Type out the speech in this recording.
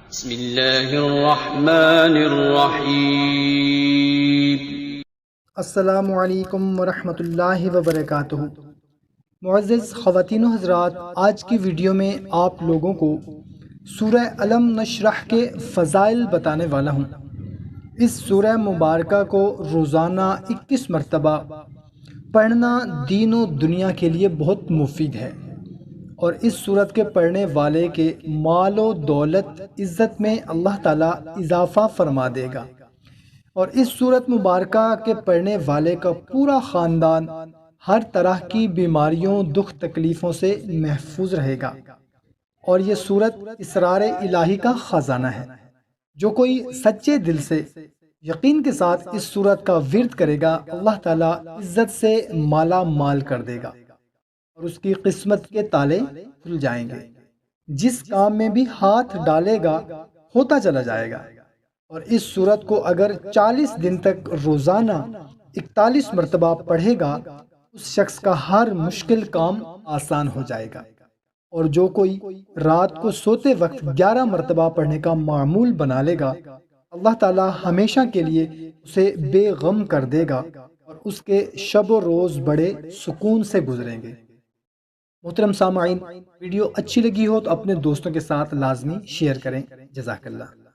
بسم اللہ الرحمن الرحیم۔ السلام علیکم ورحمۃ اللہ وبرکاتہ۔ معزز خواتین و حضرات، آج کی ویڈیو میں آپ لوگوں کو سورہ علم نشرح کے فضائل بتانے والا ہوں۔ اس سورہ مبارکہ کو روزانہ 21 مرتبہ پڑھنا دین و دنیا کے لیے بہت مفید ہے، اور اس سورت کے پڑھنے والے کے مال و دولت عزت میں اللہ تعالیٰ اضافہ فرما دے گا، اور اس سورت مبارکہ کے پڑھنے والے کا پورا خاندان ہر طرح کی بیماریوں دکھ تکلیفوں سے محفوظ رہے گا۔ اور یہ سورت اسرار الہی کا خزانہ ہے۔ جو کوئی سچے دل سے یقین کے ساتھ اس سورت کا ورد کرے گا، اللہ تعالیٰ عزت سے مالا مال کر دے گا اور اس کی قسمت کے تالے کھل جائیں گے۔ جس کام میں بھی ہاتھ ڈالے گا ہوتا چلا جائے گا۔ اور اس سورت کو اگر 40 دن تک روزانہ 41 مرتبہ پڑھے گا، اس شخص کا ہر مشکل کام آسان ہو جائے گا۔ اور جو کوئی رات کو سوتے وقت 11 مرتبہ پڑھنے کا معمول بنا لے گا، اللہ تعالیٰ ہمیشہ کے لیے اسے بے غم کر دے گا اور اس کے شب و روز بڑے سکون سے گزریں گے۔ محترم سامعین، ویڈیو اچھی لگی ہو تو اپنے دوستوں کے ساتھ لازمی شیئر کریں۔ جزاک اللہ۔